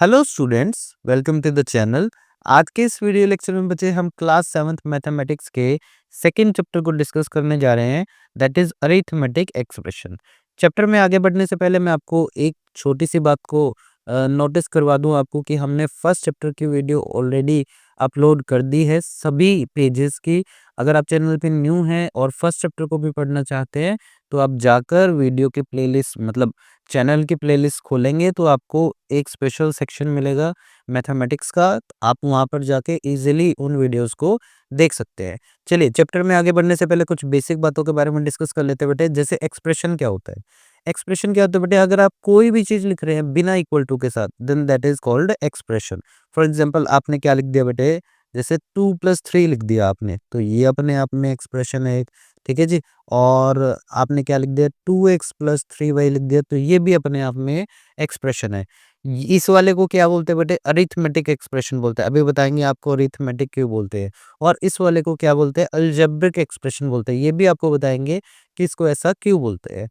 Hello students, welcome to the channel. आज के इस वीडियो लेक्चर में बच्चे हम क्लास 7th मैथमेटिक्स के सेकंड चैप्टर को डिस्कस करने जा रहे हैं, that is arithmetic expression. Chapter में आगे बढ़ने से पहले मैं आपको एक छोटी सी बात को नोटिस करवा दूं आपको कि हमने फर्स्ट चैप्टर की वीडियो ऑलरेडी अपलोड कर दी है सभी पेजेस की। अगर आप चैनल पे न्यू हैं और फर्स्ट चैप्टर को भी पढ़ना चाहते हैं तो आप जाकर वीडियो की प्लेलिस्ट मतलब चैनल की प्लेलिस्ट खोलेंगे तो आपको एक स्पेशल सेक्शन मिलेगा मैथमेटिक्स का। आप वहां पर जाके इजीली उन वीडियोस को देख सकते हैं। चलिए चैप्टर में आगे बढ़ने से पहले कुछ बेसिक बातों के बारे में डिस्कस कर लेते हैं बेटे। जैसे एक्सप्रेशन क्या होता है? एक्सप्रेशन क्या होता है बेटे? अगर आप कोई भी चीज लिख रहे हैं बिना इक्वल टू के साथ, then that is called expression. For example आपने क्या लिख दिया बेटे? जैसे 2+3 लिख दिया आपने, तो ये अपने आप में एक्सप्रेशन है एक। ठीक है जी। और आपने क्या लिख दिया? 2x+3y लिख दिया, तो ये भी अपने आप में एक्सप्रेशन है। इस वाले को क्या बोलते हैं बेटे? अरिथमेटिक एक्सप्रेशन बोलते हैं। अभी बताएंगे आपको अरिथमेटिक क्यों बोलते हैं। और इस वाले को क्या बोलते हैं? अलजेब्रिक एक्सप्रेशन बोलते हैं। ये भी आपको बताएंगे कि इसको ऐसा क्यों बोलते हैं।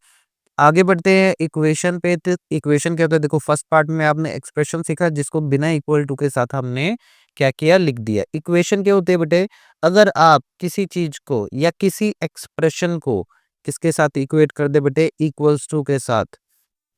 आगे बढ़ते हैं इक्वेशन पे। तो इक्वेशन क्या होता है? देखो फर्स्ट पार्ट में आपने एक्सप्रेशन सीखा जिसको बिना इक्वल टू के साथ हमने क्या किया? लिख दिया। इक्वेशन क्या होते हैं बेटे? अगर आप किसी चीज को या किसी एक्सप्रेशन को किसके साथ इक्वेट कर दे बेटे? इक्वल्स टू के साथ,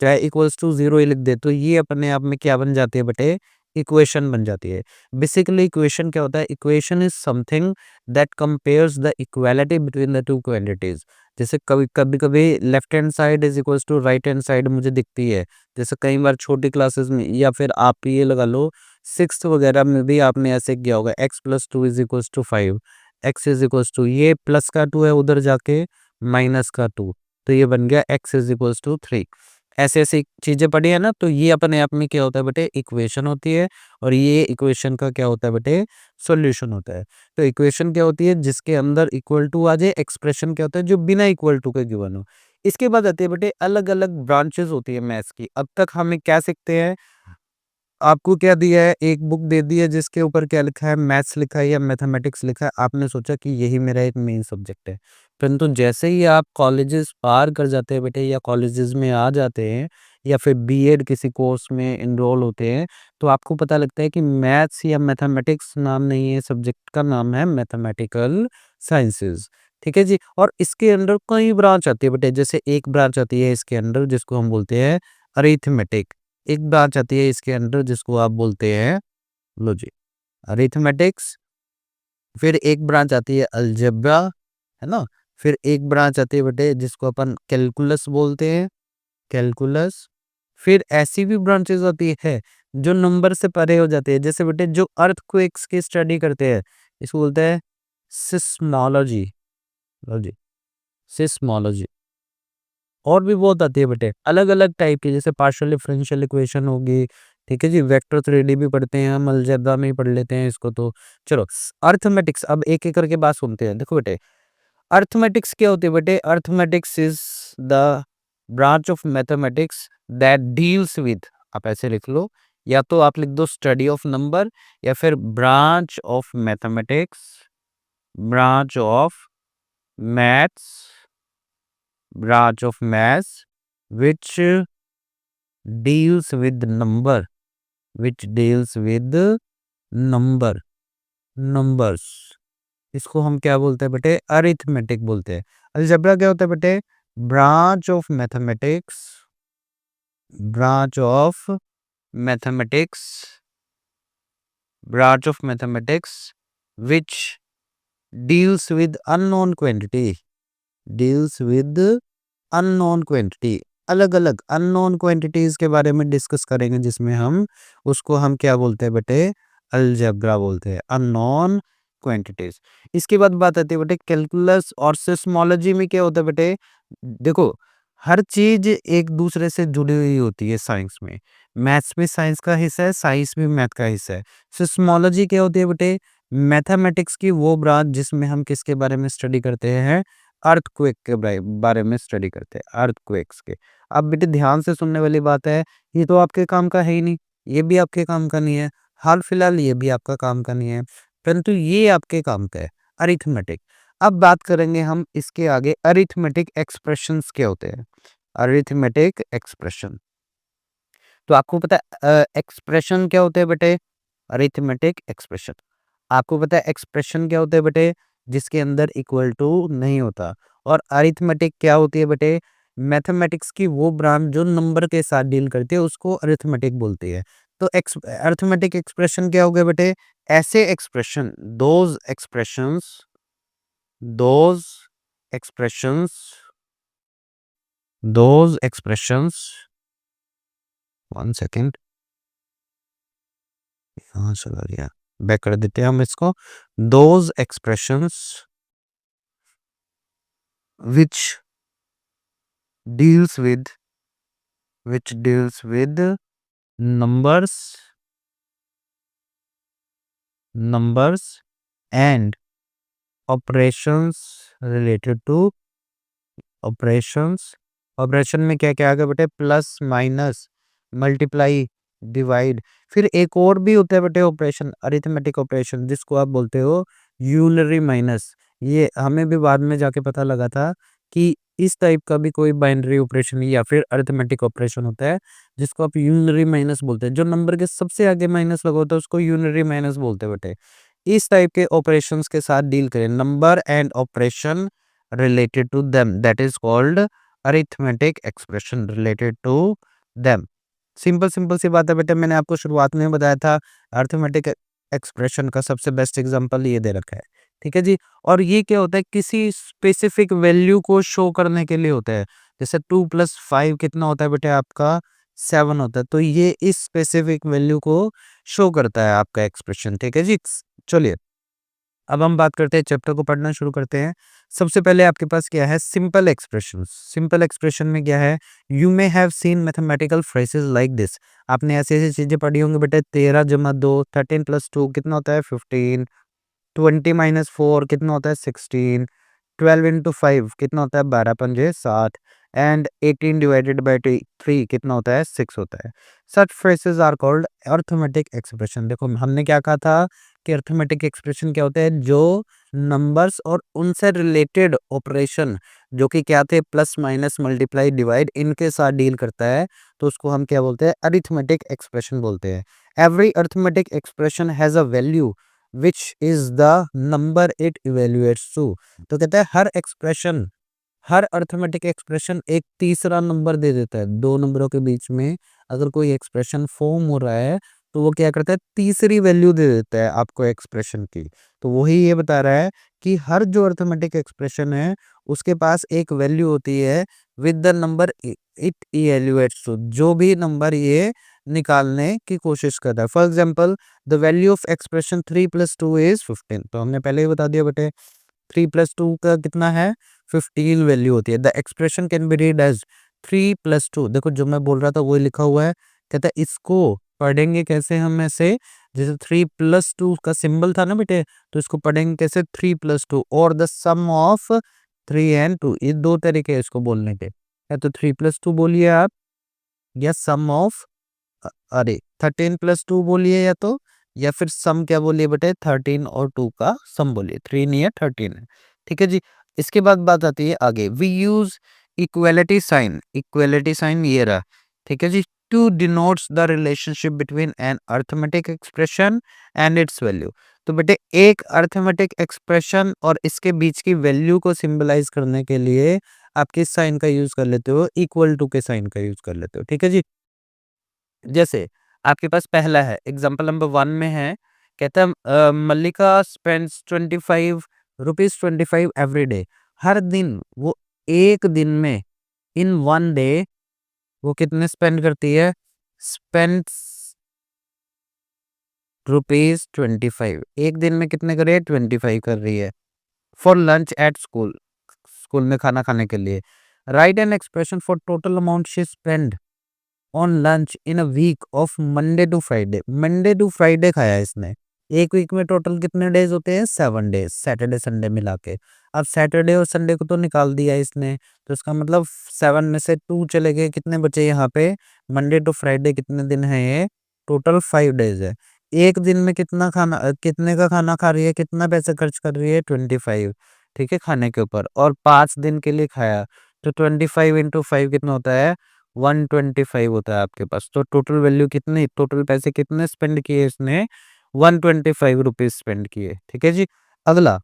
चाहे इक्वल्स टू जीरो ही लिख दे, तो ये अपने आप में क्या बन जाती है बेटे? इक्वेशन बन जाती है। बेसिकली इक्वेशन क्या होता है? Equation is something that compares the equality between the two quantities. जैसे कभी कभी कभी left hand side is equals to right hand side मुझे दिखती है। जैसे कई बार छोटी क्लासेस में या फिर आप ये लगा लो सिक्स वगैरह में भी आपने ऐसे किया होगा, x+2 = 5, x=2, ये प्लस का 2 है उधर जाके माइनस का 2, तो ये बन गया x=3। ऐसे ऐसी चीजें पढ़ी है ना, तो ये अपने आप में क्या होता है बेटे? इक्वेशन होती है। और ये इक्वेशन का क्या होता है बेटे? सॉल्यूशन होता है। तो इक्वेशन क्या होती है? जिसके अंदर इक्वल टू आ जाए। एक्सप्रेशन क्या होता है? जो बिना इक्वल टू के गिवन हो। इसके बाद आती है बेटे अलग अलग ब्रांचेस होती है मैथ्स की। अब तक हमें क्या सीखते हैं? आपको क्या दिया है? एक बुक दे दी है जिसके ऊपर क्या लिखा है? मैथ्स लिखा है या मैथमेटिक्स लिखा है। आपने सोचा कि यही मेरा एक मेन सब्जेक्ट है। परंतु जैसे ही आप कॉलेजेस पार कर जाते हैं बेटे या कॉलेजेस में आ जाते हैं या फिर बीएड किसी कोर्स में इनरोल होते हैं, तो आपको पता लगता है कि मैथ्स या मैथमेटिक्स नाम नहीं है सब्जेक्ट का, नाम है मैथमेटिकल साइंसेज। ठीक है जी। और इसके अंदर कई ब्रांच आती है बेटे। जैसे एक ब्रांच आती है इसके अंदर जिसको हम बोलते हैं अरिथमेटिक। एक ब्रांच आती है इसके अंदर जिसको आप बोलते हैं, लो जी, अरिथमेटिक्स। फिर एक ब्रांच आती है अलजेब्रा, है ना। फिर एक ब्रांच आती है बेटे जिसको अपन कैलकुलस बोलते हैं, कैलकुलस। फिर ऐसी भी ब्रांचेस होती है जो नंबर से परे हो जाती है। जैसे बेटे जो अर्थक्वेक्स की स्टडी करते हैं इसको बोलते हैं सिस्मोलॉजी। लो जी, सिस्मोलॉजी। और भी बहुत आती है बेटे अलग अलग टाइप की, जैसे पार्शियल डिफरेंशियल इक्वेशन होगी। ठीक है जी। वेक्टर 3D भी पढ़ते हैं हम, अलजेब्रा में ही पढ़ लेते हैं इसको। तो चलो अर्थमेटिक्स अब एक एक करके बात सुनते हैं। देखो बेटे अर्थमेटिक्स क्या होती है बेटे? Arithmetics is the branch of mathematics that deals with, आप ऐसे लिख लो, या तो आप लिख दो स्टडी ऑफ नंबर या फिर branch of mathematics, branch of maths, branch of maths which deals with number, which deals with number, numbers। इसको हम क्या बोलते हैं बेटे? अरिथमेटिक बोलते हैं। अलजेब्रा क्या होता है बेटे? Branch of mathematics, branch of mathematics, branch of mathematics which deals with unknown quantity, deals with unknown quantity. अलग अलग अननोन क्वांटिटीज के बारे में डिस्कस करेंगे जिसमें हम उसको हम क्या बोलते हैं बेटे? अलजेब्रा बोलते हैं, अननोन क्वांटिटीज। इसके बाद बात आती है बेटे कैलकुलस और सिस्मोलॉजी में क्या होता है बेटे? देखो हर चीज एक दूसरे से जुड़ी हुई होती है साइंस में। मैथ्स भी साइंस का हिस्सा है, साइंस भी मैथ का हिस्सा है। सिस्मोलॉजी क्या होती है बेटे? मैथमेटिक्स की वो ब्रांच जिसमें हम किसके बारे में स्टडी करते हैं? अर्थक्वेक के बारे में स्टडी करते हैं, अर्थक्वेक्स के। अब बेटे ध्यान से सुनने वाली बात है, ये तो आपके काम का है ही नहीं, ये भी आपके काम का नहीं है, हाल फिलहाल ये भी आपका काम का नहीं है, परंतु ये आपके काम का है, अरिथमेटिक। अब बात करेंगे हम इसके आगे अरिथमेटिक एक्सप्रेशंस क्या होते हैं। अरिथमेटिक एक्सप्रेशन, तो आपको पता है एक्सप्रेशन क्या होते हैं बेटे? Arithmetic expression. आपको पता है एक्सप्रेशन क्या होते हैं बेटे? जिसके अंदर इक्वल टू नहीं होता। और अरिथमेटिक क्या होती है बेटे? मैथमेटिक्स की वो ब्रांच जो नंबर के साथ डील करती है उसको अरिथमेटिक बोलती है। तो अरिथमेटिक एक्सप्रेशन क्या हो गया बेटे? ऐसे expression, those expressions, one second, यहाँ चला गया, बैक कर देते हैं हम इसको। Those expressions which deals with numbers and operations related to operations। Operation में क्या क्या आ गया बेटे? Plus, minus, multiply, divide. फिर एक और भी होता है बेटे ऑपरेशन, अरिथमेटिक ऑपरेशन, जिसको आप बोलते हो यूलरी माइनस। ये हमें भी बाद में जाके पता लगा था कि इस टाइप का भी कोई बाइनरी ऑपरेशन या फिर अरिथमेटिक ऑपरेशन होता है जिसको आप यूनरी माइनस बोलते हैं। जो नंबर के सबसे आगे माइनस लगा होता है उसको यूनरी माइनस बोलते हैं बेटे। इस टाइप के ऑपरेशंस के साथ डील करें, number and operation related to them, that is called arithmetic expression related to them। Simple simple सी बात है बेटा, मैंने आपको शुरुआत में बताया था अरिथमेटिक एक्सप्रेशन का सबसे बेस्ट एग्जांपल ये दे रखा है, ठीक है जी। और ये क्या होता है? किसी स्पेसिफिक वैल्यू को शो करने के लिए होता है। जैसे 2+5 कितना होता है बेटे? आपका 7 होता है। तो ये इस स्पेसिफिक वैल्यू को शो करता है आपका एक्सप्रेशन, ठीक है जी। चलिए अब हम बात करते हैं, चैप्टर को पढ़ना शुरू करते हैं। सबसे पहले आपके पास क्या है? Simple expressions. सिंपल एक्सप्रेशन में क्या है? You may have seen mathematical phrases like this. आपने ऐसी ऐसी चीजें पढ़ी होंगी बेटे। 13+2, 13+2 कितना होता है? 15। 20-4 कितना होता है? 16। 12 into 5 कितना होता है? 12×5 = 7। एंड 18/3 कितना होता है? 6 होता है। Such phrases are called arithmetic expression. देखो हमने क्या कहा था कि अरिथमेटिक एक्सप्रेशन क्या होता है? जो नंबर्स और उनसे रिलेटेड ऑपरेशन जो कि क्या थे? प्लस, माइनस, मल्टीप्लाई, डिवाइड, इनके साथ डील करता है तो उसको हम क्या बोलते हैं? अरिथमेटिक एक्सप्रेशन बोलते हैं। Every arithmetic expression has a value which is the number it evaluates to। तो कहता है हर अरिथमेटिक एक्सप्रेशन एक तीसरा नंबर दे देता है। दो नंबरों के बीच में अगर कोई एक्सप्रेशन फॉर्म हो रहा है तो वो क्या करता है? तीसरी वैल्यू दे देता है आपको एक्सप्रेशन की। तो वही ये बता रहा है कि हर जो अरिथमेटिक एक्सप्रेशन है उसके पास एक वैल्यू होती है with the number it evaluates to, जो भी नंबर ये निकालने की कोशिश कर रहा है। For example the value of expression 3+2 is 15। तो हमने पहले ही बता दिया बेटे 3+2 का कितना है? 15 वैल्यू होती है। The expression can be read as 3+2। देखो जो मैं बोल रहा था वही लिखा हुआ है। कहता है इसको पढ़ेंगे कैसे हम? ऐसे जैसे 3+2 का सिंबल था ना बेटे, तो इसको पढ़ेंगे कैसे? 3+2 और द सम ऑफ 3 and 2। ये दो तरीके हैं इसको बोलने के। या तो 3+2 बोलिए आप, या सम ऑफ अरे 13+2 बोलिए, या फिर सम क्या बोलिए बेटे? 13 और 2 का सम बोलिए। 3 नहीं है, 13 है, ठीक है जी। इसके बाद बात आती है आगे। वी यूज इक्वेलिटी साइन ये रहा, ठीक है जी, to denotes the relationship between an arithmetic expression and its value. तो बेटे एक अरिथमेटिक एक्सप्रेशन और इसके बीच की वैल्यू को सिंबलाइज करने के लिए आप किस साइन का यूज कर लेते हो? इक्वल टू के साइन का यूज कर लेते हो, ठीक है जी। जैसे आपके पास पहला है, एग्जाम्पल नंबर 1 में है, कहता है मल्लिका स्पेंड्स 25 रुपीज एवरी डे। हर दिन वो एक दिन में, इन 1 डे, वो कितने स्पेंड करती है? स्पेंड्स ₹25। एक दिन में कितने कर रही है? 25 कर रही है। For lunch at school, school में खाना खाने के लिए। Write an expression for total amount she spend on lunch in a week of Monday to Friday. Monday to Friday खाया इसने। एक वीक में टोटल कितने डेज होते हैं? 7 डेज, सैटरडे संडे मिला के। अब सैटरडे और संडे को तो निकाल दिया इसने, तो इसका मतलब 7 में से 2 चले गए, कितने बचे यहाँ पे? मंडे टू फ्राइडे कितने दिन है ये? टोटल 5 डेज है। एक दिन में कितना खाना, कितने का खाना खा रही है? कितना पैसे खर्च कर रही है? 25, ठीक है, खाने के ऊपर, और 5 दिन के लिए खाया। तो 25 into 5 कितना होता है? 125 होता है आपके पास। तो टोटल वैल्यू कितनी, टोटल पैसे कितने स्पेंड किए इसने, 125 रुपीज स्पेंड किए। ठीक है जी। अगला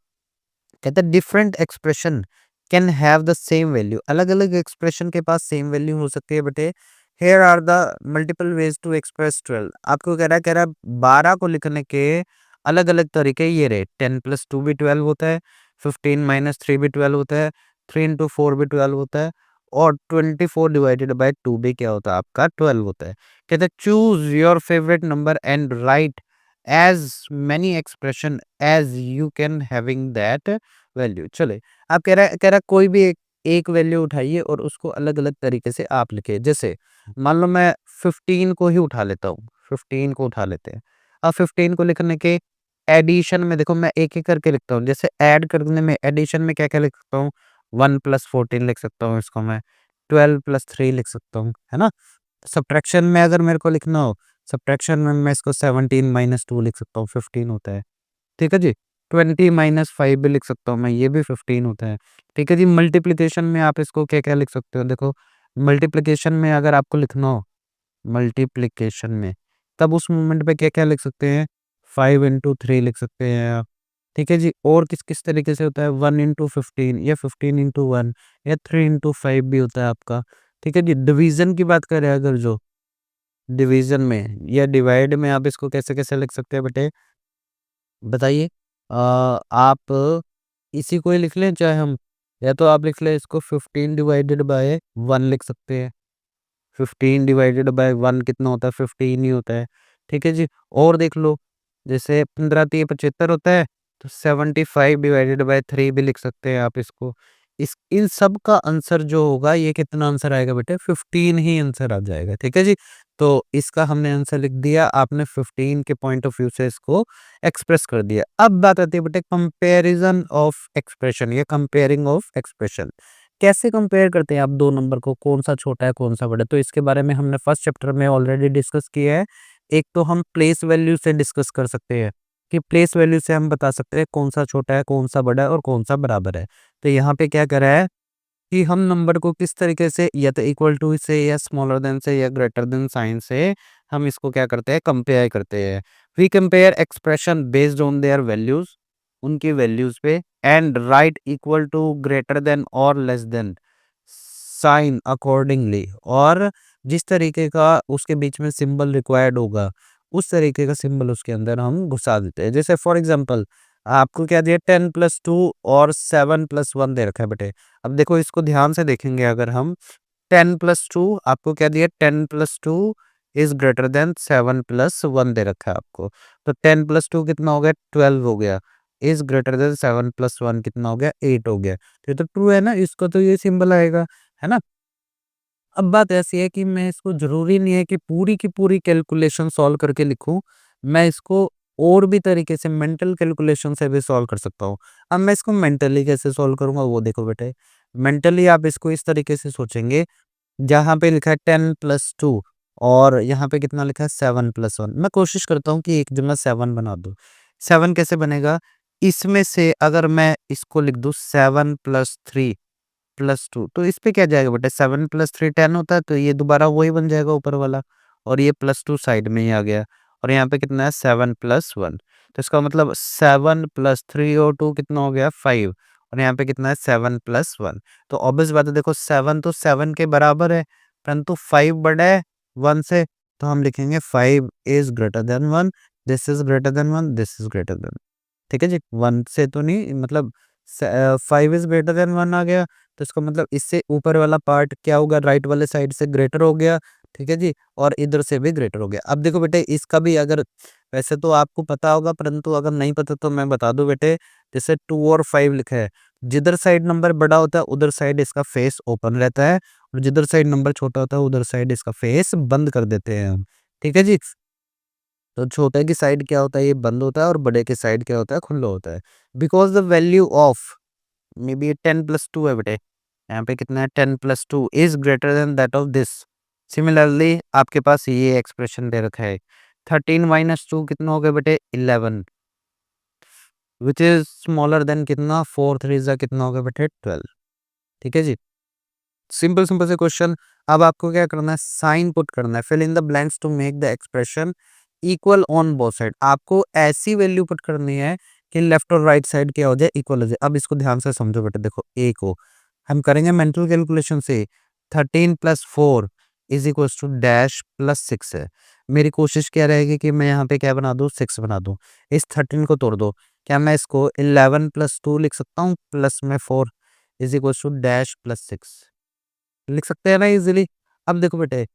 कहता है different expression can have the same value, अलग अलग एक्सप्रेशन के पास सेम वैल्यू हो सकती है बेटे। Here are the multiple ways to express 12, आपको कह रहा है 12 को लिखने के अलग अलग तरीके ये रहे। 10+2 भी 12 होता है, 15-3 भी 12 होता है, 3 into 4 भी 12 होता है, और 24/2 भी क्या होता है आपका 12 होता है। कहते हैं choose your favourite number and write as many expression as you can having that value. चले, आप कह रहा कोई भी एक वैल्यू उठाइए और उसको अलग अलग तरीके से आप लिखे। जैसे मान लो मैं 15 को ही उठा लेता हूँ, 15 को उठा लेते हैं। अब 15 को लिखने के एडिशन में देखो मैं एक एक करके लिखता हूँ। जैसे ऐड करने में एडिशन में क्या क्या लिख सकता हूँ, 1+14 लिख सकता हूँ, इसको मैं 12+3 लिख सकता हूँ, है ना। सब्ट्रैक्शन में अगर मेरे को लिखना हो, सब्ट्रैक्शन में मैं इसको 17-2 लिख सकता हूँ, 15 होता है। ठीक है जी। 20-5 भी लिख सकता हूँ मैं, ये भी 15 होता है। ठीक है जी। मल्टीप्लिकेशन में आप इसको क्या-क्या लिख सकते हो, देखो मल्टीप्लिकेशन में अगर आपको लिखना हो, मल्टीप्लिकेशन में तब उस मोमेंट पे क्या-क्या लिख सकते हैं, 5 into 3 लिख सकते हैं आप। ठीक है जी। और किस-किस तरीके से होता है, 1 into 15 या 15 into 1 या 3 into 5 भी होता है आपका। ठीक है जी। डिवीज़न की बात करें अगर, जो डिवीज़न में या डिवाइड में आप इसको कैसे-कैसे लिख सकते हैं बेटे, बताइए। आप इसी को ही लिख लें चाहे हम, या तो आप लिख लें इसको 15/1 लिख सकते हैं। 15/1 कितना होता है, 15 ही होता है। ठीक है जी। और देख लो, जैसे 15×3 75 होता है, तो 75/3 भी लिख सकते हैं आप इसको। इस इन सब का आंसर जो होगा, ये कितना आंसर आएगा बेटे, 15 ही आंसर आ जाएगा। ठीक है जी। तो इसका हमने आंसर लिख दिया, आपने 15 के पॉइंट ऑफ व्यू से इसको एक्सप्रेस कर दिया। अब बात आती है बेटे कंपैरिजन ऑफ एक्सप्रेशन या कंपेयरिंग ऑफ एक्सप्रेशन। कैसे कंपेयर करते हैं आप दो नंबर को, कौन सा छोटा है कौन सा बड़ा है? तो इसके बारे में हमने फर्स्ट चैप्टर में ऑलरेडी डिस्कस किया है। एक तो हम प्लेस वैल्यू से डिस्कस कर सकते हैं कि प्लेस वैल्यू से हम बता सकते हैं कौन सा छोटा है, कौन सा बड़ा है और कौन सा बराबर है। तो यहाँ पे क्या करा है कि हम नंबर को किस तरीके से, या तो इक्वल टू से या स्मॉलर देन से या ग्रेटर देन साइन से हम इसको क्या करते हैं, कंपेयर करते हैं। We compare expression based on their values, उनकी वैल्यूज पे, and write equal to greater than और लेस देन साइन अकॉर्डिंगली, और जिस तरीके का उसके बीच में सिंबल रिक्वायर्ड होगा उस तरीके का सिंबल उसके अंदर हम घुसा देते हैं। जैसे फॉर एग्जांपल आपको क्या दिया, 10+2 और 7+1 दे रखा है बेटे। अब देखो इसको ध्यान से देखेंगे अगर हम, 10+2 आपको क्या दिया, 10+2 इज ग्रेटर देन 7+1 दे रखा है आपको। तो 10+2 कितना हो गया, 12 हो गया, इज ग्रेटर देन 7+1 कितना हो गया, 8 हो गया। तो ये तो ट्रू है ना, इसको तो ये सिंबल आएगा, है ना। अब बात ऐसी है कि मैं इसको, जरूरी नहीं है कि पूरी की पूरी कैलकुलेशन सॉल्व करके लिखूं, मैं इसको और भी तरीके से मेंटल कैलकुलेशन से भी सॉल्व कर सकता हूँ। अब मैं इसको मेंटली कैसे सॉल्व करूंगा वो देखो बेटे। मेंटली आप इसको इस तरीके से सोचेंगे, जहाँ पे लिखा है 10+2 और यहाँ पे कितना लिखा है 7+1, मैं कोशिश करता हूँ कि एक जगह 7 बना दूँ। 7 कैसे बनेगा, इसमें से अगर मैं इसको लिख दूँ 7+3+2, तो इस पे क्या जाएगा बेटा, 7+3 10 होता है, तो ये दोबारा वही बन जाएगा ऊपर वाला, और ये +2 साइड में ही आ गया, और यहाँ पे कितना है 7+1। तो इसका मतलब 7+3 और 2 कितना हो गया 5, और यहाँ पे कितना है 7+1। तो ऑब्वियस बात है, देखो 7 तो 7 के बराबर है, परंतु 5 बड़ा है 1 से, तो हम लिखेंगे 5 is greater than 1, this is greater than 1, this is greater than. ठीक है जी। 1 से तो नहीं, मतलब 5 इज ग्रेटर देन 1 आ गया, तो इसका मतलब इससे ऊपर वाला पार्ट क्या होगा, राइट वाले साइड से ग्रेटर हो गया। ठीक है जी। और इधर से भी ग्रेटर हो गया। अब देखो बेटे इसका भी अगर, वैसे तो आपको पता होगा, परंतु अगर नहीं पता तो मैं बता दूं बेटे। जैसे 2 और 5 लिखा है, जिधर साइड नंबर बड़ा होता है उधर साइड इसका फेस ओपन रहता है, और जिधर साइड नंबर छोटा होता है उधर साइड इसका फेस बंद कर देते हैं हम। ठीक है जी। तो छोटे की साइड क्या होता है, ये बंद होता है, और बड़े की साइड क्या होता है, खुला होता है। Because the value of, may be 10+2 है बेटे, यहाँ पे कितना है 10+2 is greater than that of this. Similarly आपके पास ये एक्सप्रेशन दे रखा है, 13-2 कितना हो गया बेटे 11, विच इज स्मॉलर देन कितना 4 3 कितना हो गया बेटे 12। ठीक है जी। सिंपल सिंपल से क्वेश्चन। अब आपको क्या करना है, साइन पुट करना है, fill in the blanks to make the expression equal on both side. आपको ऐसी वैल्यू पुट करनी है कि लेफ्ट और राइट साइड क्या हो जाए, इक्वल हो जाए। अब इसको ध्यान से समझो बेटे, देखो ए को हम करेंगे मेंटल कैलकुलेशन से। 13 plus 4 is equal to dash plus 6 है। मेरी कोशिश क्या रहेगी कि मैं यहाँ पे क्या बना दूँ, 6 बना दूँ। इस 13 को तोड़ दो, क्या मैं इसको 11 प्लस 2 लिख सकता हूँ, प्लस में 4 is equal to dash plus 6 लिख सकते हैं ना इजीली। अब देखो बेटे,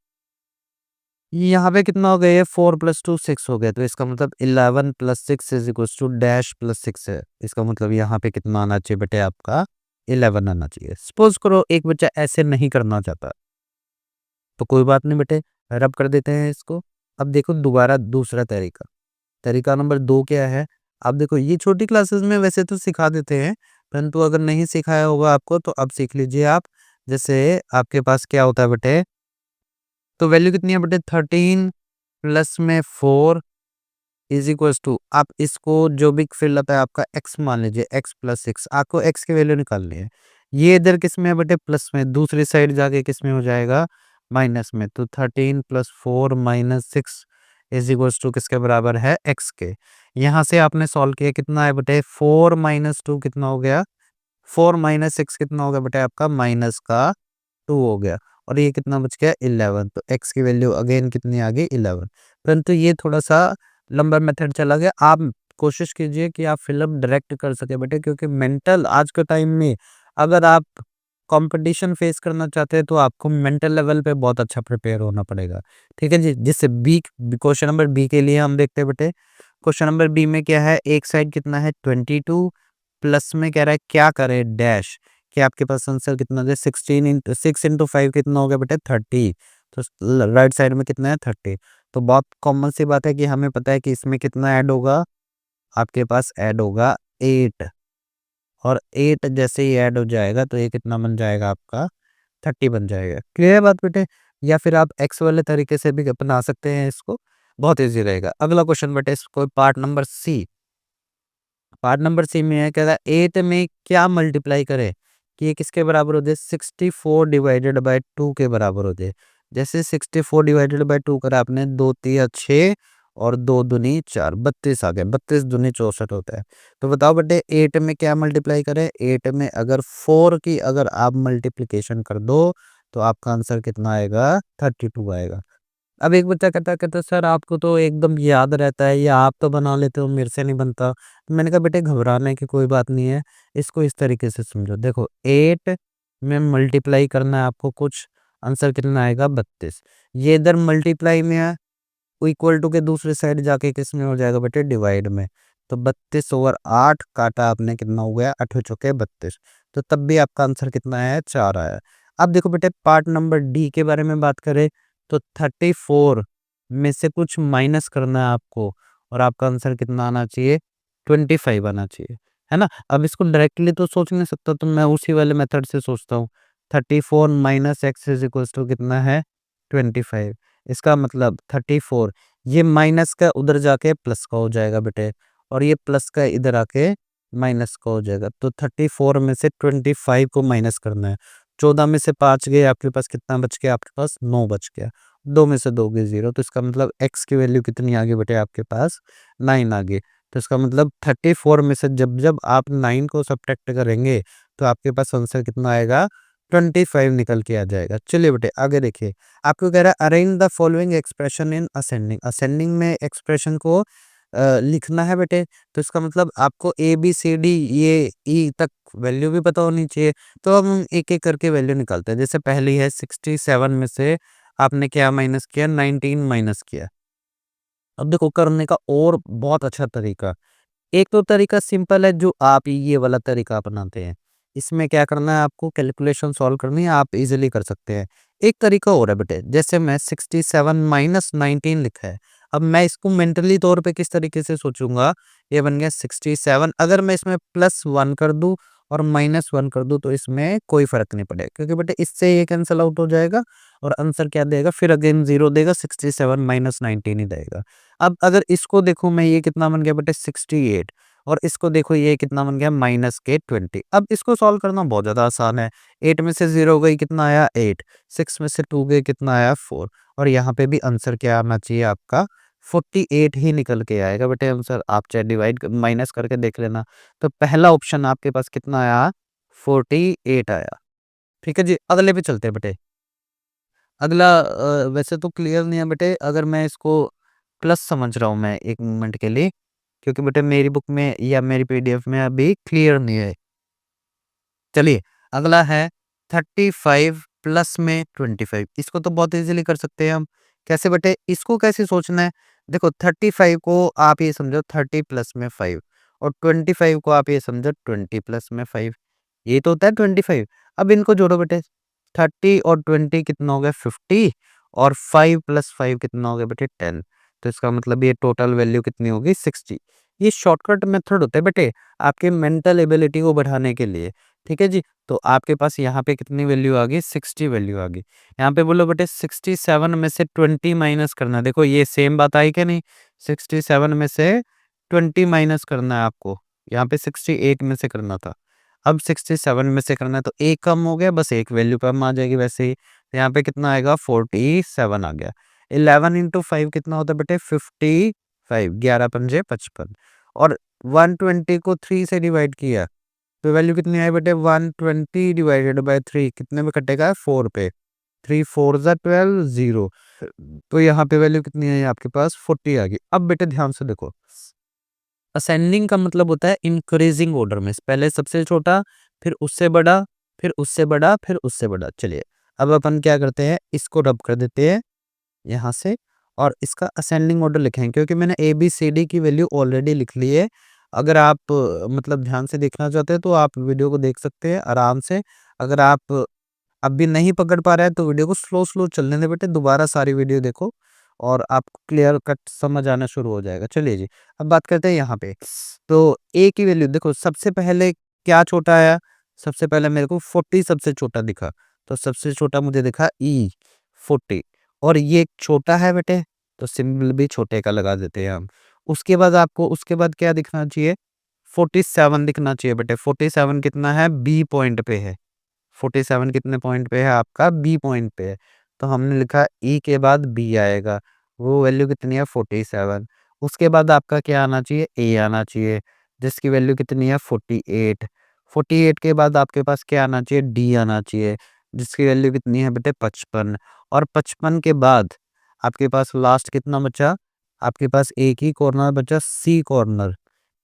यहाँ पे कितना हो गया, ये 4 प्लस 2 6 हो गया, तो इसका मतलब 11 plus 6 is equal to dash plus 6 है। इसका मतलब यहाँ पे कितना आना चाहिए बेटे, आपका 11 आना चाहिए। सपोज करो एक बच्चा ऐसे नहीं करना चाहता, तो कोई बात नहीं बेटे, रब कर देते हैं इसको। अब देखो दोबारा दूसरा तरीका, तरीका नंबर 2 क्या है। अब देखो ये छोटी क्लासेस में वैसे तो सिखा देते हैं, परंतु अगर नहीं सिखाया होगा आपको तो अब सीख लीजिए आप। जैसे आपके पास क्या होता है बेटे, तो वैल्यू कितनी है बेटे, 13 प्लस में 4 इज इक्वल्स टू, आप इसको जो भी फिलअप है आपका एक्स मान लीजिए, एक्स प्लस 6, आपको एक्स की वैल्यू निकालनी है। ये इधर किस में है बेटे, प्लस में, दूसरी साइड जाके किस में हो जाएगा, माइनस में। तो 13 plus 4 minus 6 is equals to किसके बराबर है, एक्स के। यहाँ से आपने सॉल्व किया, कितना है बेटे, 4 माइनस 2 कितना हो गया, 4 माइनस 6 कितना हो गया बेटे, आपका माइनस का 2 हो गया। और ये कितना बच गया, 11। तो x की वैल्यू अगेन कितनी आ गई, 11। परंतु ये थोड़ा सा लंबा मेथड चला गया। आप कोशिश कीजिए कि आप फिलअप डायरेक्ट कर सके बेटे, क्योंकि मेंटल आज के टाइम में अगर आप कंपटीशन फेस करना चाहते हैं तो आपको मेंटल लेवल पे बहुत अच्छा प्रिपेयर होना पड़ेगा। ठीक है जी। जिससे बी, क्वेश्चन नंबर बी के लिए हम देखते हैं बेटे। क्वेश्चन नंबर बी में क्या है, एक साइड कितना है 22, प्लस में कह रहा है क्या करें, डैश, कि आपके पास आंसर कितना है, 16 इंटू 6 इंटू 5 कितना हो गया बेटे, 30। तो राइट साइड में कितना है, 30। तो बहुत कॉमन सी बात है कि हमें पता है कि इसमें कितना ऐड होगा, आपके पास ऐड होगा 8। और 8 जैसे ही ऐड हो जाएगा तो ये कितना बन जाएगा, आपका 30 बन जाएगा। क्लियर है बात बेटे। या फिर आप एक्स वाले तरीके से भी अपना सकते हैं इसको, बहुत ईजी रहेगा। अगला क्वेश्चन बेटे, इसको part number C, part number C में है, कह रहा है 8 में क्या मल्टीप्लाई करे कि ये किसके बराबर हो जाए, 64 डिवाइडेड बाय 2 के बराबर हो जाए। जैसे 64 डिवाइडेड बाय 2 करा आपने, 2 तिया 6 और 2 दूनी 4, 32 आ गया, 32 दूनी 64 होता है। तो बताओ बेटे 8 में क्या मल्टीप्लाई करें, 8 में अगर 4 की अगर आप मल्टीप्लीकेशन कर दो तो आपका आंसर कितना आएगा, 32 आएगा। अब एक बच्चा कहता सर आपको तो एकदम याद रहता है, या आप तो बना लेते हो, मेरे से नहीं बनता। तो मैंने कहा बेटे घबराने की कोई बात नहीं है, इसको इस तरीके से समझो। देखो 8 में मल्टीप्लाई करना है आपको, कुछ आंसर कितना आएगा, 32। ये इधर मल्टीप्लाई में है, इक्वल टू के दूसरे साइड जाके किस में हो जाएगा बेटे, डिवाइड में। तो 32 ओवर 8 काटा आपने, कितना हो गया, 8 चौके 32। तो तब भी आपका आंसर कितना है, 4 आया। अब देखो बेटे पार्ट नंबर डी के बारे में बात करें, तो 34 में से कुछ माइनस करना है आपको, और आपका आंसर कितना आना चाहिए, 25 आना चाहिए, है ना। अब इसको डायरेक्टली तो सोच नहीं सकता, तो मैं उसी वाले मेथड से सोचता हूँ। 34 minus x is equal to कितना है, 25। इसका मतलब 34, ये माइनस का उधर जाके प्लस का हो जाएगा बेटे, और ये प्लस का इधर आके माइनस का हो जाएगा। तो 34 में से 25 को माइनस करना है। 14 में से 5 गए, आपके पास कितना बच गया, आपके पास 9 बच गया। 2 में से 2 गए 0, तो इसका मतलब एक्स की वैल्यू कितनी आ गई बेटे, आपके पास 9 आ गई। तो इसका मतलब 34 में से जब जब आप 9 को सब्ट्रैक्ट करेंगे तो आपके पास आंसर कितना आएगा, 25 निकल के आ जाएगा। चलिए बेटे आगे देखिए, आपको कह रहा है arrange the following expression in ascending. Ascending में एक्सप्रेशन को लिखना है बेटे, तो इसका मतलब आपको ए बी सी डी ये ई तक वैल्यू भी पता होनी चाहिए। तो अब हम एक एक करके वैल्यू निकालते हैं। जैसे पहली है 67 में से आपने क्या माइनस किया, 19 माइनस किया। अब देखो करने का और बहुत अच्छा तरीका, एक तो तरीका सिंपल है जो आप ये वाला तरीका अपनाते हैं। इसमें क्या करना है, आपको कैलकुलेशन सॉल्व करनी है, आप इजीली कर सकते हैं। एक तरीका और है बेटे, जैसे मैं 67 माइनस 19 लिखा है, अब मैं इसको मेंटली तौर पे किस तरीके से सोचूंगा, ये बन गया 67। अगर मैं इसमें +1 कर दूं और -1 कर दूं तो इसमें कोई फर्क नहीं पड़ेगा, क्योंकि बेटे इससे ये कैंसिल आउट हो जाएगा और आंसर क्या देगा, फिर अगेन 0 देगा, 67 माइनस 19 ही देगा। अब अगर इसको देखूं मैं, ये कितना बन गया बेटे, 68। और इसको देखो ये कितना बन गया -के 20। अब इसको सॉल्व करना बहुत ज़्यादा आसान है। 8 में से 0 गई कितना आया 8, 6 में से 2 गई कितना आया 4 और यहाँ पे भी आंसर क्या आना चाहिए आपका 48 ही निकल के आएगा बेटे आंसर। आप चाहे डिवाइड माइनस करके देख लेना। तो पहला ऑप्शन आपके पास कितना आया 48 आया। ठीक है जी, अगले पे चलते हैं बेटे। अगला वैसे तो क्लियर नहीं है बेटे, अगर मैं इसको प्लस समझ रहा हूँ मैं एक मोमेंट के लिए, क्योंकि बेटे मेरी बुक में या मेरी पीडीएफ में अभी क्लियर नहीं है। चलिए, अगला है 35 प्लस में 25। इसको तो बहुत इजीली कर सकते हैं हम। कैसे बेटे, इसको कैसे सोचना है? देखो 35 को आप ये समझो 30 प्लस में 5 और 25 को आप ये समझो 20 प्लस में 5। ये तो होता है 25। अब इनको जोड़ो बेटे, 30 और 20 कितना हो गया 50 और 5 प्लस 5 कितना हो गया बेटे 10। तो इसका मतलब ये टोटल वैल्यू कितनी होगी 60। ये शॉर्टकट मेथड होता है बेटे आपके मेंटल एबिलिटी को बढ़ाने के लिए। ठीक है जी, तो आपके पास यहाँ पे कितनी वैल्यू आ गई 60 वैल्यू आ गई। यहाँ पे बोलो बेटे 67 में से 20 माइनस करना है। देखो ये सेम बात आई क्या नहीं, 67 में से 20 माइनस करना है आपको। यहाँ पे 68 में से करना था, अब 67 में से करना है तो एक कम हो गया, बस एक वैल्यू कम आ जाएगी वैसे ही। तो यहाँ पे कितना आएगा 47 आ गया। 11 इंटू 5 कितना होता है बेटे 55, 11 पंजे 55 और 120 को 3 से डिवाइड किया तो वैल्यू कितनी आई बेटे 120 डिवाइडेड बाय 3 कितने में कटेगा 4 पे, 3 4 जा 12 0। तो यहाँ पे वैल्यू कितनी आई आपके पास 40 आ गई। अब बेटे ध्यान से देखो, असेंडिंग का मतलब होता है इंक्रीजिंग ऑर्डर में, पहले सबसे छोटा, फिर उससे बड़ा, फिर उससे बड़ा, फिर उससे बड़ा। चलिए अब अपन क्या करते हैं, इसको रब कर देते हैं यहाँ से और इसका असेंडिंग ऑर्डर लिखेंगे, क्योंकि मैंने ए बी सी डी की वैल्यू ऑलरेडी लिख ली है। अगर आप मतलब ध्यान से देखना चाहते हैं तो आप वीडियो को देख सकते हैं आराम से। अगर आप अब भी नहीं पकड़ पा रहे हैं तो वीडियो को स्लो स्लो चलने दे बेटे, दोबारा सारी वीडियो देखो और आपको क्लियर कट समझ आना शुरू हो जाएगा। चलिए जी, अब बात करते हैं यहाँ पे। तो ए की वैल्यू देखो, सबसे पहले क्या छोटा आया, सबसे पहले मेरे को 40 सबसे छोटा दिखा, तो सबसे छोटा मुझे दिखा ई 40 और ये छोटा है बेटे, तो सिंबल भी छोटे का लगा देते हैं हम। उसके बाद आपको उसके बाद क्या दिखना चाहिए 47 दिखना चाहिए बेटे। 47 कितना है बी पॉइंट पे है, 47 कितने पॉइंट पे है आपका बी पॉइंट पे है। तो हमने लिखा ई के बाद बी आएगा, वो वैल्यू कितनी है 47। उसके बाद आपका क्या आना चाहिए ए आना चाहिए, जिसकी वैल्यू कितनी है 48। 48 के बाद आपके पास क्या आना चाहिए डी आना चाहिए, जिसकी वैल्यू कितनी है बेटे 55। और 55 के बाद आपके पास लास्ट कितना बचा, आपके पास एक ही कॉर्नर बचा सी कॉर्नर।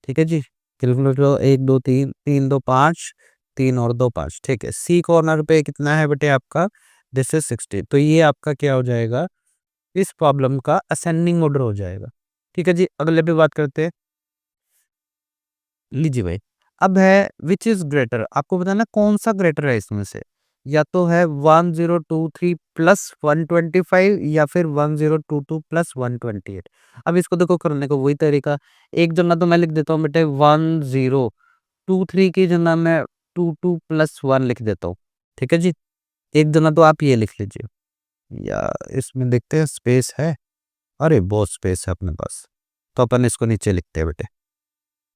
ठीक है जी, कैलकुलेट करो 1 2 3 3 2 5, 3 और 2 5। ठीक है, सी कॉर्नर पे कितना है बेटे आपका दिस इज 60। तो ये आपका क्या हो जाएगा, इस प्रॉब्लम का असेंडिंग ऑर्डर हो जाएगा। ठीक है जी, अगले पे बात करते हैं। लीजिए भाई, अब है विच इज ग्रेटर, आपको बताना कौन सा ग्रेटर है इसमें से, या तो है 1023 प्लस 125 या फिर 1022 प्लस 128। अब इसको देखो करने को वही तरीका, एक जगह तो मैं लिख देता हूँ बेटे 1023 की जगह मैं 22 प्लस 1 लिख देता हूँ। ठीक है जी, एक जगह तो आप ये लिख लीजिए, या इसमें देखते हैं स्पेस है, अरे बहुत स्पेस है अपने पास, तो अपन इसको नीचे लिखते हैं बेटे।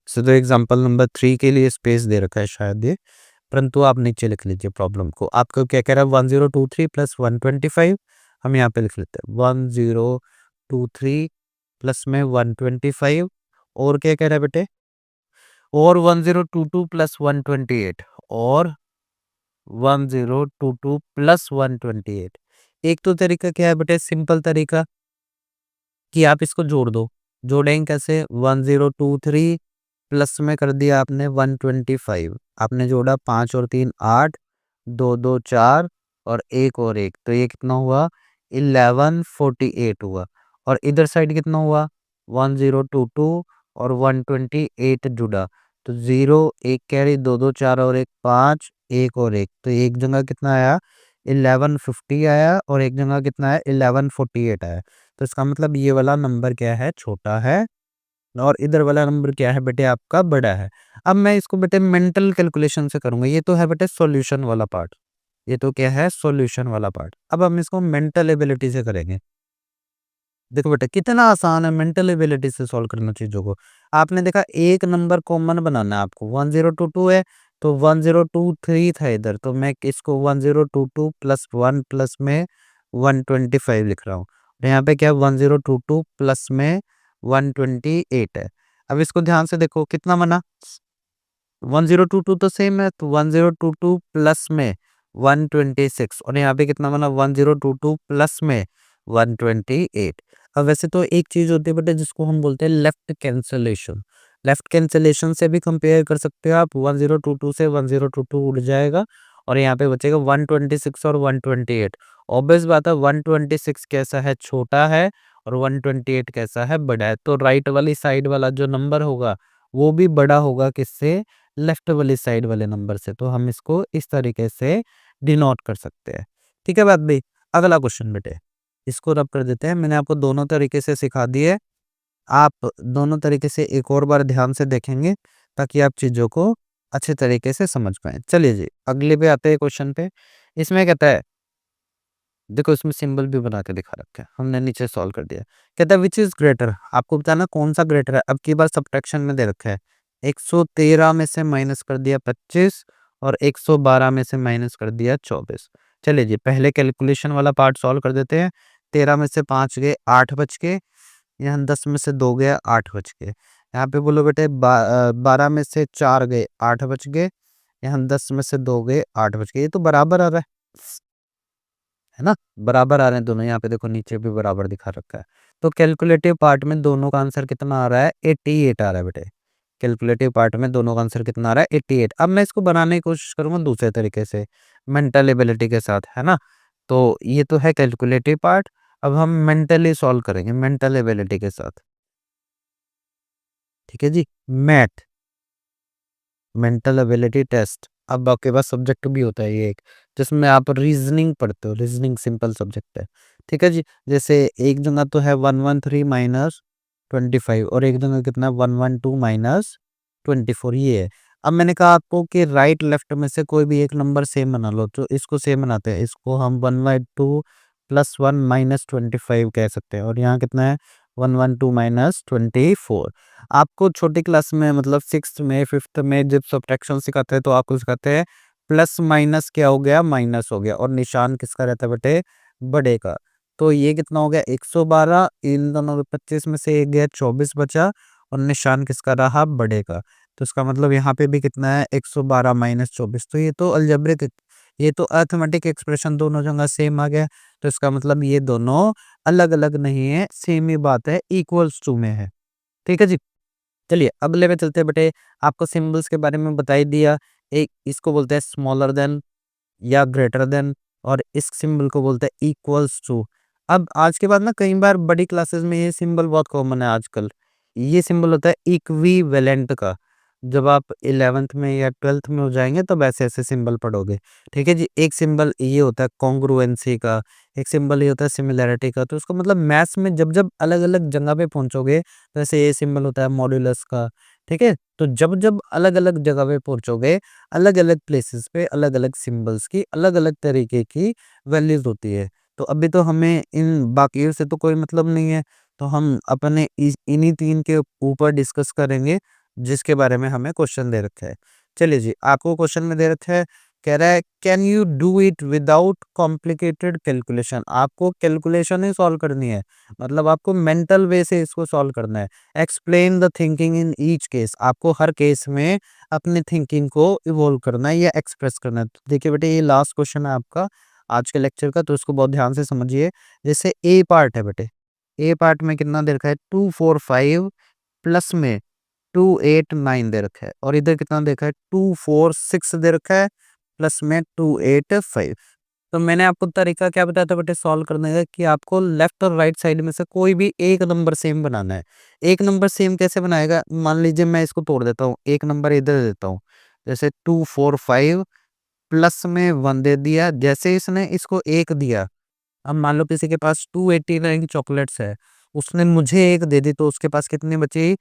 तो एग्जांपल नंबर 3 के लिए स्पेस दे रखा है शायद ये, परंतु आप नीचे लिख लीजिए प्रॉब्लम को। आपको क्या कह रहा है 1023 प्लस 125, हम यहाँ पे लिख लेते हैं 1023 प्लस में 125 और क्या कह रहा है बेटे, और 1022 प्लस 128 और 1022 प्लस 128। एक तो तरीका क्या है बेटे, सिंपल तरीका कि आप इसको जोड़ दो। जोड़ेंगे कैसे, 1023 प्लस में कर दिया आपने 125, आपने जोड़ा 5 और 3 8, 2 2 4 और 1 और 1, तो ये कितना हुआ 1148 हुआ। और इधर साइड कितना हुआ 1022 और 128 जुड़ा, तो 0 1 कैरी 2 2 4 और 1 5, 1 और 1, तो एक जगह कितना आया 1150 आया और एक जगह कितना है 1148 आया। तो इसका मतलब ये वाला नंबर क्या है छोटा है और इधर वाला नंबर क्या है बेटे आपका बड़ा है। अब मैं इसको बेटे मेंटल कैलकुलेशन से करूंगा, ये तो है बेटे सॉल्यूशन वाला पार्ट, ये तो क्या है सॉल्यूशन वाला पार्ट। अब हम इसको मेंटल एबिलिटी से करेंगे। देखो बेटा कितना आसान है मेंटल एबिलिटी से सॉल्व करना चीज़ों को। आपने देखा एक नंबर कॉमन बनाना है आपको 1022 है तो 1023 था इधर तो मैं इसको 1022 प्लस 1 प्लस में 125 लिख रहा हूँ। और यहाँ पे क्या 1022 प्लस में 128 है। अब इसको ध्यान से देखो कितना बना 1022 तो सेम है तो 1022 प्लस में 126 और यहाँ पे कितना बना 1022 प्लस में 128। अब वैसे तो एक चीज होती है बेटा जिसको हम बोलते हैं लेफ्ट कैंसलेशन। लेफ्ट कैंसलेशन से भी कंपेयर कर सकते हो आप 1022 से 1022 उड़ जाएगा और यहाँ पे बचेगा 126 और 128। ऑब्वियस बात है 126 कैसा है छोटा है और 128 कैसा है बड़ा है तो राइट वाली साइड वाला जो नंबर होगा वो भी बड़ा होगा किससे लेफ्ट वाली साइड वाले नंबर से। तो हम इसको इस तरीके से डिनोट कर सकते हैं। ठीक है बात भाई। अगला क्वेश्चन बेटे इसको रब कर देते हैं। मैंने आपको दोनों तरीके से सिखा दिए। आप दोनों तरीके से एक और बार ध्यान से देखेंगे ताकि आप चीजों को अच्छे तरीके से समझ पाए। चलिए जी अगले पे आते हैं क्वेश्चन पे। इसमें कहता है देखो इसमें सिंबल भी बना के दिखा रखा है हमने नीचे सॉल्व कर दिया। कहता है विच इज ग्रेटर आपको बताना कौन सा ग्रेटर है। अब की बार सब्ट्रैक्शन में दे रखा है 113 में से माइनस कर दिया 25 और 112 में से माइनस कर दिया 24। चलिए जी पहले कैलकुलेशन वाला पार्ट सॉल्व कर देते हैं। 13 में से 5 गए 8 बच के यहाँ 10 में से 2 गया 8 बच के। यहाँ पे बोलो बेटे 12 में से 4 गए 8 बच गए। यहाँ 10 में से 2 गए 8 बच गए। ये तो बराबर आ रहा है ना बराबर आ रहे हैं दोनों। यहाँ पे देखो नीचे भी बराबर दिखा रखा है। तो कैलकुलेटिव पार्ट में दोनों का आंसर कितना आ रहा है 88 आ रहा है बेटे। कैलकुलेटिव पार्ट में दोनों का आंसर कितना आ रहा है 88। अब मैं इसको बनाने की कोशिश करूंगा दूसरे तरीके से मेंटल एबिलिटी के साथ है ना। तो ये तो है कैलकुलेटिव पार्ट। अब हम मेंटली सॉल्व करेंगे मेंटल एबिलिटी के साथ। ठीक है जी मैथ मेंटल एबिलिटी टेस्ट। अब आपके पास सब्जेक्ट भी होता है ये एक जिसमें आप रीजनिंग पढ़ते हो। रीजनिंग सिंपल सब्जेक्ट है। ठीक है जी जैसे एक जगह तो है 113 माइनस 25 और एक जगह कितना 112 माइनस 24 ये है। अब मैंने कहा आपको कि राइट लेफ्ट में से कोई भी एक नंबर सेम बना लो तो इसको सेम बनाते हैं। इसको हम 1/2 प्लस 1 माइनस 25 कह सकते हैं और यहाँ कितना है 112 माइनस 24। आपको छोटी क्लास में मतलब सिक्स्थ में फिफ्थ में जब सब्ट्रैक्शन सिखाते हैं तो आपको सिखाते हैं प्लस माइनस क्या हो गया माइनस हो गया और निशान किसका रहता है बेटे बड़े का। तो ये कितना हो गया 112 इन दोनों 25 में से एक गया 24 बचा और निशान किसका रहा बड़े का। तो इसका मतलब यहाँ पे भी कितना है 112 माइनस 24। तो ये तो अलजेब्रिक ये तो अरिथमेटिक एक्सप्रेशन दोनों जगह सेम आ गया। तो इसका मतलब ये दोनों अलग अलग नहीं है सेम ही बात है इक्वल्स टू में है। ठीक है जी चलिए अगले पे चलते हैं बेटे। आपको सिंबल्स के बारे में बता ही दिया। एक इसको बोलते हैं स्मॉलर देन या ग्रेटर देन और इस सिंबल को बोलते हैं इक्वल्स टू। अब आज के बाद ना कई बार बड़ी क्लासेस में ये सिंबल बहुत कॉमन है आजकल। ये सिंबल होता है इक्विवेलेंट का। जब आप 11th में या 12th में हो जाएंगे तब ऐसे ऐसे सिंबल पढ़ोगे। ठीक है जी एक सिंबल ये होता है कॉन्ग्रुएंसी का। एक सिंबल ये होता है सिमिलैरिटी का। तो उसका मतलब मैथ्स में जब जब अलग अलग जगह पे पहुंचोगे तो ऐसे ये सिंबल होता है मॉड्यूलस का। ठीक है तो जब जब अलग अलग जगह पे पहुंचोगे अलग अलग प्लेसेस पे अलग अलग सिंबल्स की अलग अलग तरीके की वैल्यूज होती है। तो अभी तो हमें इन बाकियों से तो कोई मतलब नहीं है। तो हम अपने इन्हीं तीन के ऊपर डिस्कस करेंगे जिसके बारे में हमें क्वेश्चन दे रखा है। चलिए जी आपको क्वेश्चन में दे रखा है कह रहा है can you do it without complicated calculation. आपको कैलकुलेशन ही सॉल्व करनी है मतलब आपको मेंटल वे से इसको सॉल्व करना है। Explain the thinking in each case. आपको हर केस में अपनी थिंकिंग को इवॉल्व करना है या एक्सप्रेस करना है। तो देखिए बेटे ये लास्ट क्वेश्चन है आपका आज के लेक्चर का तो इसको बहुत ध्यान से समझिए। जैसे ए पार्ट है बेटे ए पार्ट में कितना दे रखा है 245 प्लस में 289 दे रखा है और इधर कितना देखा है 246 दे रखा है प्लस में 285। तो मैंने आपको तरीका क्या बताया था बेटे सॉल्व करने का कि आपको लेफ्ट और राइट साइड में से कोई भी एक नंबर सेम बनाना है। एक नंबर सेम कैसे बनाएगा मान लीजिए मैं इसको तोड़ देता हूँ एक नंबर इधर देता हूँ। जैसे 245 प्लस में 1 दे दिया जैसे इसने इसको एक दिया। अब मान लो किसी के पास 289 चॉकलेट्स है उसने मुझे एक दे दी तो उसके पास कितनी बची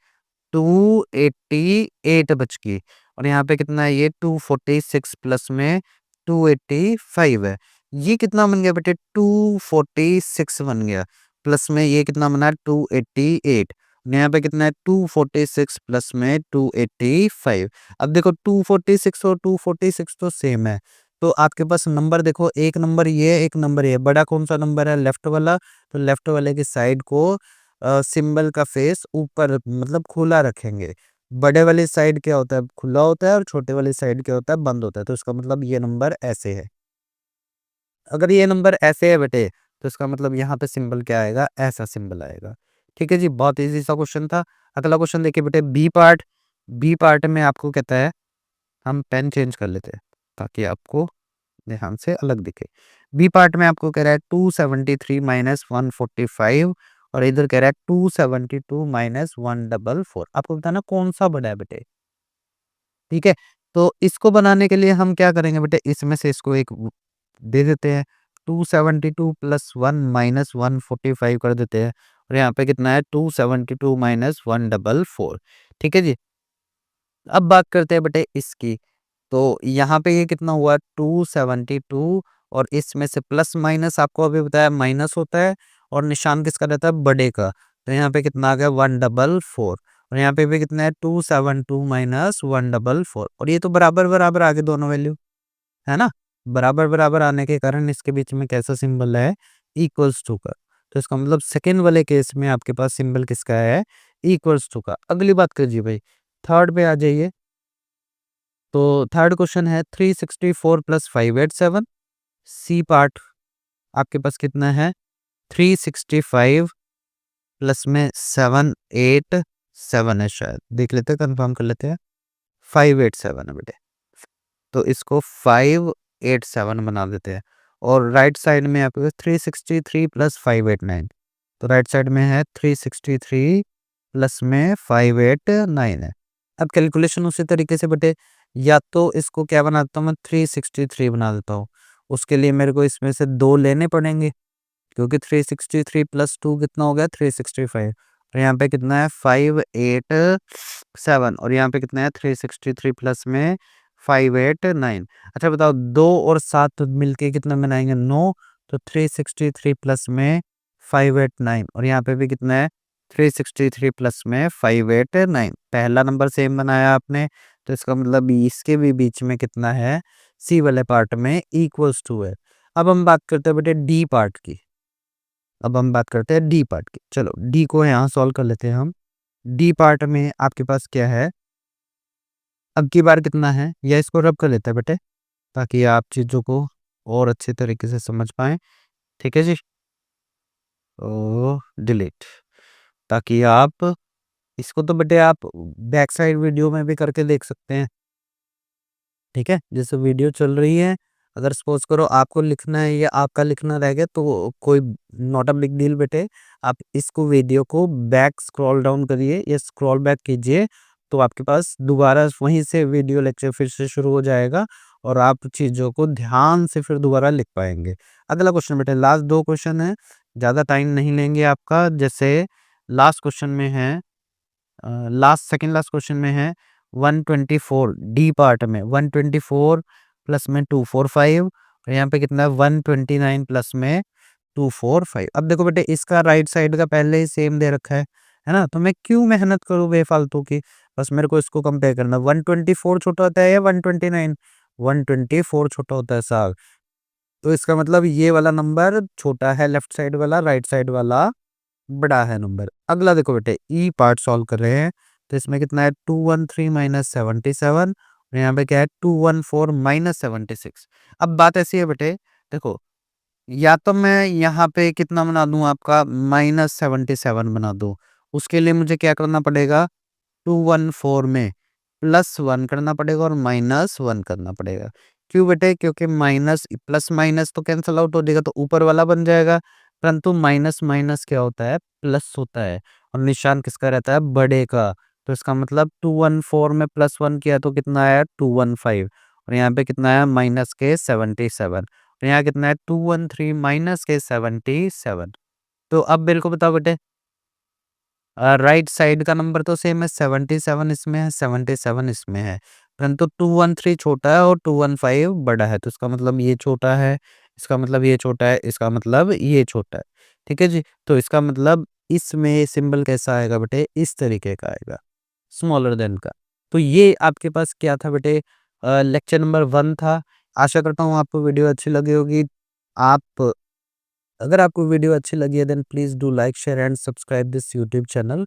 288 बच गई। और यहाँ पे कितना है ये 246 प्लस में 285 है। ये कितना बन गया बेटे 246 बन गया। प्लस में ये कितना बना है 288, यहाँ पे कितना है 246 प्लस में 285। अब देखो 246 और 246 तो सेम है, तो आपके पास नंबर देखो, एक नंबर ये, एक नंबर ये, बड़ा कौन सा नंबर है, लेफ्ट वाला। तो लेफ्ट वाले की साइड को सिंबल का फेस ऊपर मतलब खुला रखेंगे। बड़े वाली साइड क्या होता है, खुला होता है, और छोटे वाली साइड क्या होता है, बंद होता है। तो इसका मतलब ये नंबर ऐसे है। अगर ये नंबर ऐसे है बेटे, तो इसका मतलब यहाँ पे सिंबल क्या आएगा, ऐसा सिंबल आएगा। ठीक है जी, बहुत इजी सा क्वेश्चन था। अगला क्वेश्चन देखिए बेटे, बी पार्ट। बी पार्ट में आपको कहता है, हम पेन चेंज कर लेते हैं ताकि आपको ध्यान से अलग दिखे। बी पार्ट में आपको कह रहा है 273 माइनस 145, और इधर कह रहा है 272 माइनस 144। आपको बताना कौन सा बड़ा है बेटे। ठीक है, तो इसको बनाने के लिए हम क्या करेंगे बेटे, इसमें से इसको एक दे देते हैं, 272 प्लस 1 माइनस 145 कर देते हैं, और यहाँ पे कितना है 272 माइनस 144। ठीक है जी, अब बात करते हैं बेटे इसकी। तो यहाँ पे ये कितना हुआ 272, और इसमें से प्लस माइनस आपको अभी बताया माइनस होता है, और निशान किसका रहता है, बड़े का। तो यहाँ पे कितना आ गया 144, और यहाँ पे भी कितना है 272 माइनस 144, और ये तो बराबर बराबर आ गए दोनों वैल्यू, है ना। बराबर बराबर आने के कारण इसके बीच में कैसा सिंबल है, इक्वल्स टू का। तो इसका मतलब सेकेंड वाले केस में आपके पास सिंबल किसका है, इक्वल्स टू का। अगली बात कीजिए भाई, थर्ड पे आ जाइए। तो थर्ड क्वेश्चन है 364 प्लस 587। सी पार्ट आपके पास कितना है, 365 प्लस में 787 है, शायद देख लेते हैं, कंफर्म कर लेते हैं। 587 है बेटे, तो इसको 587 बना देते हैं। और राइट साइड में आपके पास 363 प्लस 589, तो राइट साइड में है 363 प्लस में 589 है। अब कैलकुलेशन उसी तरीके से बेटे, या तो इसको क्या बनाता हूँ मैं, 363 बना देता हूँ। उसके लिए मेरे को इसमें से 2 लेने पड़ेंगे, क्योंकि 363 प्लस 2 कितना हो गया 365, और यहाँ पे कितना है 587, और यहाँ पे कितना है 363 प्लस में 589। अच्छा बताओ, 2 और 7 मिलके कितना बनाएंगे 9, तो 363 प्लस में 589, और यहाँ पे भी कितना है 363 प्लस में 589। पहला नंबर सेम बनाया आपने, तो इसका मतलब इसके भी बीच में कितना है, सी वाले पार्ट में इक्वल्स टू है। अब हम बात करते हैं बेटे डी पार्ट की। अब हम बात करते हैं डी पार्ट की। चलो डी को यहाँ सॉल्व कर लेते हैं हम। डी पार्ट में आपके पास क्या है, अब की बार कितना है, या इसको रब कर लेते हैं बेटे, ताकि आप चीज़ों को और अच्छे तरीके से समझ पाएँ। ठीक है जी, ओ डिलीट, ताकि आप इसको तो बेटे आप बैक साइड वीडियो में भी करके देख सकते हैं। ठीक है, जैसे वीडियो चल रही है, अगर सपोज करो आपको लिखना है या आपका लिखना रह गया, तो कोई नॉट अ बिग डील बेटे, आप इसको वीडियो को बैक स्क्रॉल डाउन करिए या स्क्रॉल बैक कीजिए, तो आपके पास दोबारा वहीं से वीडियो लेक्चर फिर से शुरू हो जाएगा, और आप चीज़ों को ध्यान से फिर दोबारा लिख पाएंगे। अगला क्वेश्चन बेटे, लास्ट 2 क्वेश्चन है, ज़्यादा टाइम नहीं लेंगे आपका। जैसे लास्ट क्वेश्चन में है, सेकंड लास्ट क्वेश्चन में है 124, डी पार्ट में 124 प्लस में 245, और यहाँ पे कितना है 129 प्लस में 245। अब देखो बेटे, इसका राइट साइड का पहले ही सेम दे रखा है ना, तो मैं क्यों मेहनत करूँ बेफालतू की, बस मेरे को इसको कंपेयर करना। 124 छोटा होता है या 129, 124 छोटा होता है साहब। तो इसका मतलब ये वाला नंबर छोटा है लेफ्ट साइड वाला, राइट साइड वाला बड़ा है नंबर। अगला देखो बेटे, ई पार्ट सॉल्व कर रहे हैं, तो इसमें कितना है 213 माइनस 77, और यहाँ पे क्या है 214 माइनस 76। अब बात ऐसी है बेटे, देखो, या तो मैं यहाँ पे कितना बना दूं, आपका माइनस 77 बना दूं। उसके लिए मुझे क्या करना पड़ेगा, 214 में प्लस 1 करना पड़ेगा, और माइनस 1 करना पड़ेगा। क्यों बेटे, क्योंकि माइनस प्लस माइनस तो कैंसल आउट हो जाएगा, तो ऊपर वाला बन जाएगा, परंतु माइनस माइनस क्या होता है, प्लस होता है, और निशान किसका रहता है, बड़े का। तो इसका मतलब 214 में प्लस 1 किया तो कितना आया 215, और यहाँ पे कितना आया माइनस के 77, और यहाँ कितना है 213 माइनस के 77। तो अब मेरे को बताओ बेटे, राइट साइड का नंबर तो सेम है, 77 इसमें है, 77 इसमें है, परंतु 213 छोटा है और 215 बड़ा है, तो इसका मतलब ये छोटा है, इसका मतलब ये छोटा है, इसका मतलब ये छोटा है। ठीक है जी। तो इसका मतलब इसमें सिंबल कैसा आएगा बेटे, इस तरीके का आएगा, स्मॉलर देन का। तो ये आपके पास क्या था बेटे, लेक्चर नंबर 1 था। आशा करता हूँ आपको वीडियो अच्छी लगी होगी। आप अगर आपको वीडियो अच्छी लगी है then please do like, share and subscribe this YouTube channel.